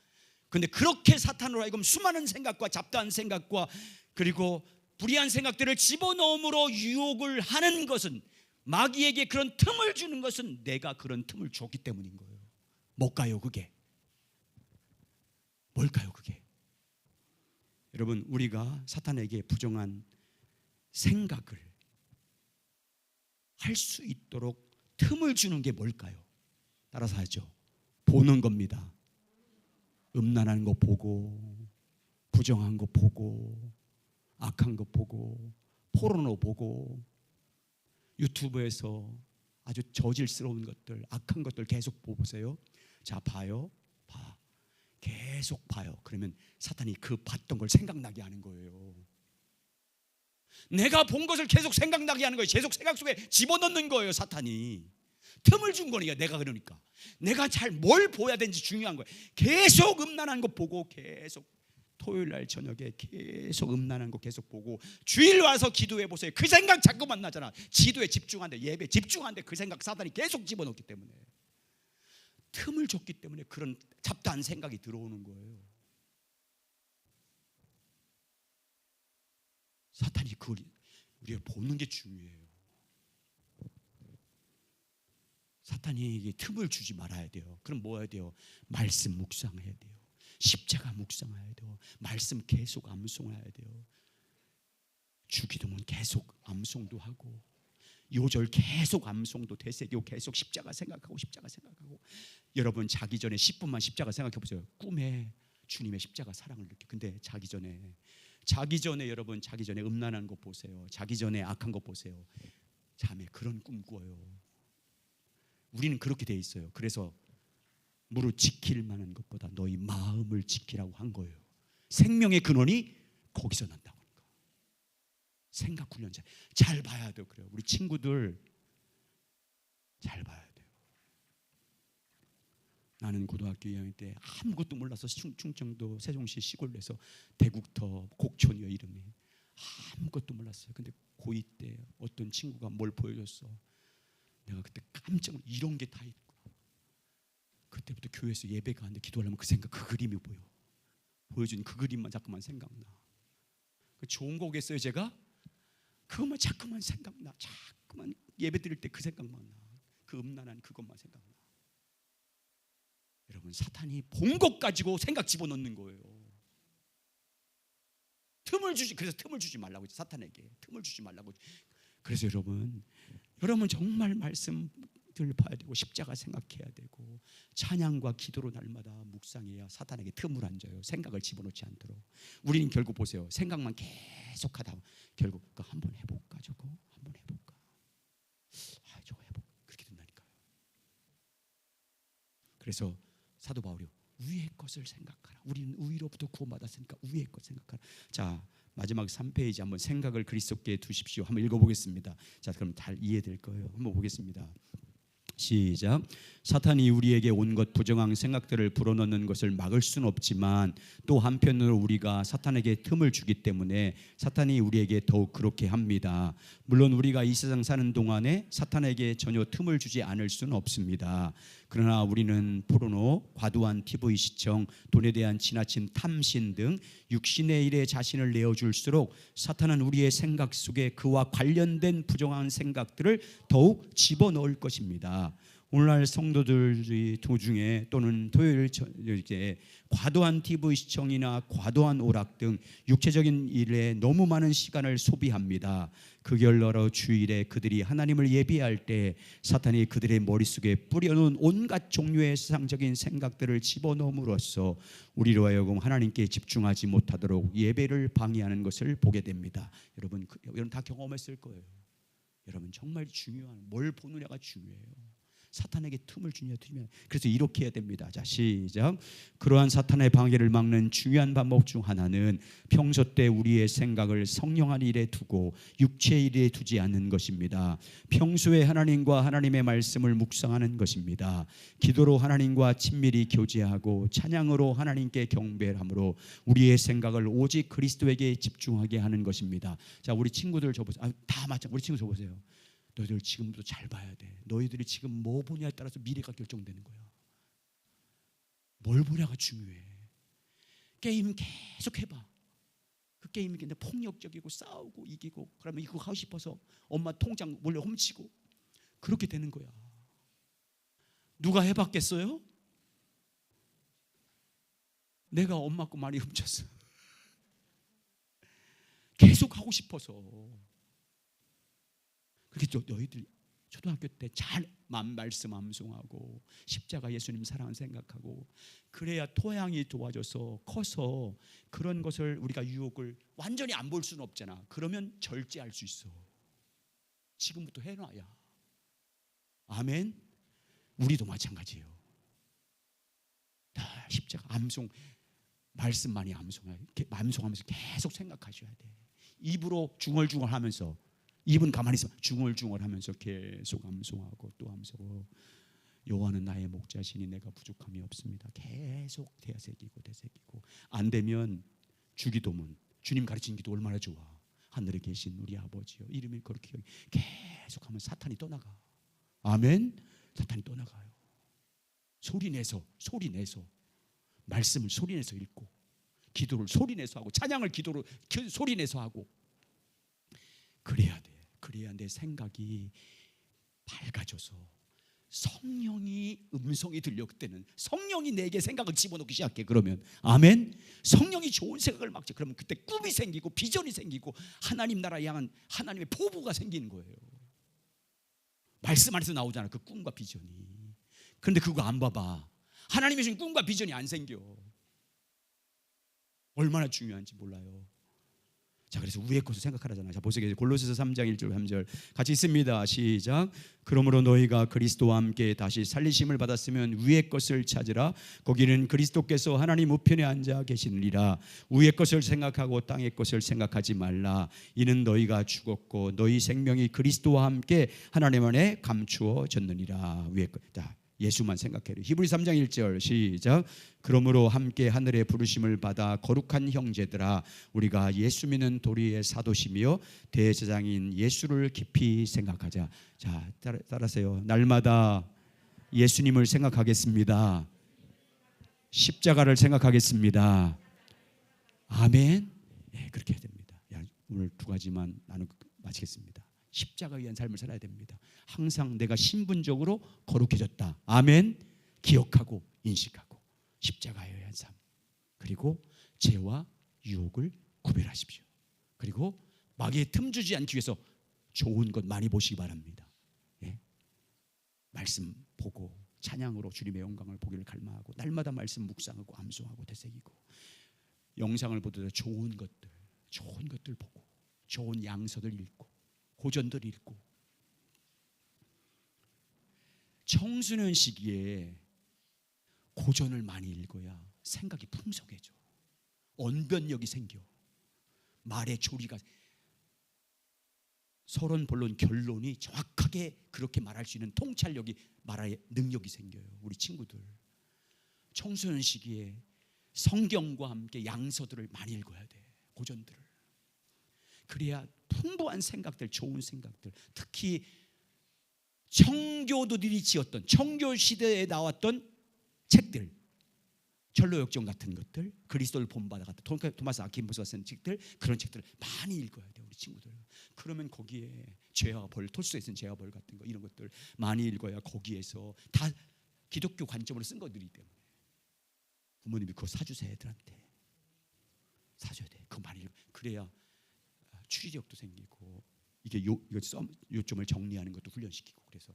그런데 그렇게 사탄으로 하여금 수많은 생각과 잡다한 생각과 그리고 불의한 생각들을 집어넣음으로 유혹을 하는 것은, 마귀에게 그런 틈을 주는 것은 내가 그런 틈을 줬기 때문인 거예요. 뭘까요 그게? 뭘까요 그게? 여러분, 우리가 사탄에게 부정한 생각을 할 수 있도록 틈을 주는 게 뭘까요? 따라서 하죠. 보는 겁니다. 음란한 거 보고, 부정한 거 보고, 악한 거 보고, 포르노 보고, 유튜브에서 아주 저질스러운 것들, 악한 것들 계속 보세요. 자, 봐요. 계속 봐요. 그러면 사탄이 그 봤던 걸 생각나게 하는 거예요. 내가 본 것을 계속 생각나게 하는 거예요. 계속 생각 속에 집어넣는 거예요. 사탄이 틈을 준 거니까. 내가 그러니까 내가 잘 뭘 보아야 되는지 중요한 거예요. 계속 음란한 거 보고, 계속 토요일 날 저녁에 계속 음란한 거 계속 보고, 주일 와서 기도해 보세요. 그 생각 자꾸만 나잖아. 기도에 집중한데, 예배 집중한데 그 생각 사탄이 계속 집어넣기 때문에, 틈을 줬기 때문에 그런 잡다한 생각이 들어오는 거예요. 사탄이 그걸 우리가 보는 게 중요해요. 사탄이 틈을 주지 말아야 돼요. 그럼 뭐 해야 돼요? 말씀 묵상해야 돼요. 십자가 묵상해야 돼요. 말씀 계속 암송해야 돼요. 주기도문 계속 암송도 하고, 요절 계속 암송도 되새기고, 계속 십자가 생각하고. 여러분, 자기 전에 10분만 십자가 생각해 보세요. 꿈에 주님의 십자가 사랑을 느껴. 근데 자기 전에 여러분, 자기 전에 음란한 거 보세요. 자기 전에 악한 거 보세요. 잠에 그런 꿈 꿔요. 우리는 그렇게 돼 있어요. 그래서 무릇 지킬 만한 것보다 너희 마음을 지키라고 한 거예요. 생명의 근원이 거기서 난다고 하니까. 생각 훈련 잘 봐야 돼요. 그래요. 우리 친구들 잘 봐야 돼요. 나는 고등학교 2학년 때 아무것도 몰라서 충청도 세종시 시골에서 대국터 곡촌이요 이름이. 아무것도 몰랐어요. 근데 고2 때 어떤 친구가 뭘 보여줬어. 내가 그때 깜짝 놀라, 이런 게 다 있구나. 그때부터 교회에서 예배가 하는데 기도하려면 그 그림이 보여. 보여준 그 그림만 자꾸만 생각나. 그 좋은 거겠어요 제가? 그것만 자꾸만 생각나. 자꾸만 예배 드릴 때 그 생각만 나. 그 음란한 그것만 생각나. 여러분, 사탄이 본 것 가지고 생각 집어넣는 거예요. 그래서 틈을 주지 말라고 했죠. 사탄에게 틈을 주지 말라고. 그래서 여러분 정말 말씀들 봐야 되고, 십자가 생각해야 되고, 찬양과 기도로 날마다 묵상해야 사탄에게 틈을 안 줘요. 생각을 집어넣지 않도록. 우리는 결국 보세요. 생각만 계속하다 결국 한번 해볼까, 저거 한번 해볼까, 저거 해볼까, 그렇게 된다니까요. 그래서 사도 바울이 위의 것을 생각하라. 우리는 의로부터 구원받았으니까 위의 것 생각하라. 자, 마지막 3페이지 한번 생각을 그리스도께 두십시오. 한번 읽어보겠습니다. 자, 그럼 잘 이해될 거예요. 한번 보겠습니다. 시작. 사탄이 우리에게 온갖 부정한 생각들을 불어넣는 것을 막을 수는 없지만 또 한편으로 우리가 사탄에게 틈을 주기 때문에 사탄이 우리에게 더욱 그렇게 합니다. 물론 우리가 이 세상 사는 동안에 사탄에게 전혀 틈을 주지 않을 수는 없습니다. 그러나 우리는 포르노, 과도한 TV 시청, 돈에 대한 지나친 탐심 등 육신의 일에 자신을 내어줄수록 사탄은 우리의 생각 속에 그와 관련된 부정한 생각들을 더욱 집어넣을 것입니다. 오늘날 성도들이 도중에 또는 토요일 이렇게 과도한 TV 시청이나 과도한 오락 등 육체적인 일에 너무 많은 시간을 소비합니다. 그 결과로 주일에 그들이 하나님을 예배할 때 사탄이 그들의 머릿속에 뿌려놓은 온갖 종류의 세상적인 생각들을 집어넣음으로써 우리로 하여금 하나님께 집중하지 못하도록 예배를 방해하는 것을 보게 됩니다. 여러분 다 경험했을 거예요. 여러분 정말 중요한 뭘 보느냐가 중요해요. 사탄에게 틈을 주냐. 그래서 이렇게 해야 됩니다. 자, 시작. 그러한 사탄의 방해를 막는 중요한 방법 중 하나는 평소 때 우리의 생각을 성령한 일에 두고 육체의 일에 두지 않는 것입니다. 평소에 하나님과 하나님의 말씀을 묵상하는 것입니다. 기도로 하나님과 친밀히 교제하고 찬양으로 하나님께 경배함으로 우리의 생각을 오직 그리스도에게 집중하게 하는 것입니다. 자, 우리 친구들 저 보세요. 다 마찬가지. 우리 친구 저 보세요. 너희들 지금도 잘 봐야 돼. 너희들이 지금 뭐 보냐에 따라서 미래가 결정되는 거야. 뭘 보냐가 중요해. 게임 계속 해봐. 그 게임이 근데 폭력적이고 싸우고 이기고 그러면 이거 하고 싶어서 엄마 통장 몰래 훔치고 그렇게 되는 거야. 누가 해봤겠어요? 내가 엄마 거 많이 훔쳤어. 계속 하고 싶어서. 그래서 너희들 초등학교 때 잘 말씀 암송하고 십자가 예수님 사랑 생각하고 그래야 토양이 도와줘서 커서 그런 것을 우리가 유혹을 완전히 안 볼 수는 없잖아. 그러면 절제할 수 있어. 지금부터 해놔야. 아멘. 우리도 마찬가지예요. 다 십자가 암송 말씀 많이 암송하면서 계속 생각하셔야 돼. 입으로 중얼중얼하면서 입은 가만히 있어. 중얼중얼하면서 계속 암송하고 또 암송하고 여호와는 나의 목자시니 내가 부족함이 없습니다. 계속 되새기고 안 되면 주기도문 주님 가르친 기도 얼마나 좋아. 하늘에 계신 우리 아버지요 이름이 그렇게 계속하면 사탄이 떠나가. 아멘. 사탄이 떠나가요. 소리내서 말씀을 소리내서 읽고 기도를 소리내서 하고 찬양을 기도로 소리내서 하고 그래야 돼. 그래야 내 생각이 밝아져서 성령이 음성이 들려. 그때는 성령이 내게 생각을 집어넣기 시작해. 그러면 아멘. 성령이 좋은 생각을 막지. 그러면 그때 꿈이 생기고 비전이 생기고 하나님 나라 향한 하나님의 포부가 생기는 거예요. 말씀 안에서 나오잖아. 그 꿈과 비전이. 그런데 그거 안 봐봐. 하나님의 주신 꿈과 비전이 안 생겨. 얼마나 중요한지 몰라요. 자, 그래서 위의 것을 생각하라잖아요. 자, 보세요. 골로새서 3장 1절 3절 같이 있습니다. 시작. 그러므로 너희가 그리스도와 함께 다시 살리심을 받았으면 위의 것을 찾으라. 거기는 그리스도께서 하나님 우편에 앉아 계시느니라. 위의 것을 생각하고 땅의 것을 생각하지 말라. 이는 너희가 죽었고 너희 생명이 그리스도와 함께 하나님 안에 감추어졌느니라. 위의 것. 자, 예수만 생각해요. 히브리 3장 1절 시작. 그러므로 함께 하늘의 부르심을 받아 거룩한 형제들아 우리가 예수 믿는 도리의 사도시며 대제사장인 예수를 깊이 생각하자. 자, 따라하세요. 날마다 예수님을 생각하겠습니다. 십자가를 생각하겠습니다. 아멘. 네, 그렇게 해야 됩니다. 오늘 두 가지만 나누고 마치겠습니다. 십자가에 의한 삶을 살아야 됩니다. 항상 내가 신분적으로 거룩해졌다. 아멘. 기억하고 인식하고 십자가에 의한 삶. 그리고 죄와 유혹을 구별하십시오. 그리고 마귀에 틈 주지 않기 위해서 좋은 것 많이 보시기 바랍니다. 예? 말씀 보고 찬양으로 주님의 영광을 보기를 갈망하고 날마다 말씀 묵상하고 암송하고 되새기고 영상을 보더라도 좋은 것들 보고 좋은 양서들 읽고 고전들 읽고 청소년 시기에 고전을 많이 읽어야 생각이 풍성해져. 언변력이 생겨. 말의 조리가 서론 본론 결론이 정확하게 그렇게 말할 수 있는 통찰력이 말할 능력이 생겨요. 우리 친구들 청소년 시기에 성경과 함께 양서들을 많이 읽어야 돼. 고전들을. 그래야 풍부한 생각들, 좋은 생각들, 특히 청교도들이 지었던 청교 시대에 나왔던 책들, 전로역정 같은 것들, 그리스도를 본받아 같은 토마스 아퀴나스가 쓴 책들, 그런 책들을 많이 읽어야 돼요. 우리 친구들. 그러면 거기에 죄와 벌, 토스에 쓴 죄와 벌 같은 거 이런 것들 많이 읽어야 거기에서 다 기독교 관점으로 쓴 것들이기 때문에 부모님이 그거 사주세요. 애들한테 사줘야 돼. 그거 많이 읽어. 그래야 추리력도 생기고 이게 요점을 정리하는 것도 훈련시키고 그래서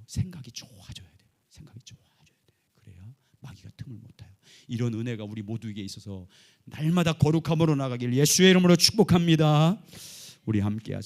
생각이 좋아져야 돼요. 생각이 좋아져야 돼. 그래야 마귀가 틈을 못 타요. 이런 은혜가 우리 모두에게 있어서 날마다 거룩함으로 나가길 예수의 이름으로 축복합니다. 우리 함께 하시죠.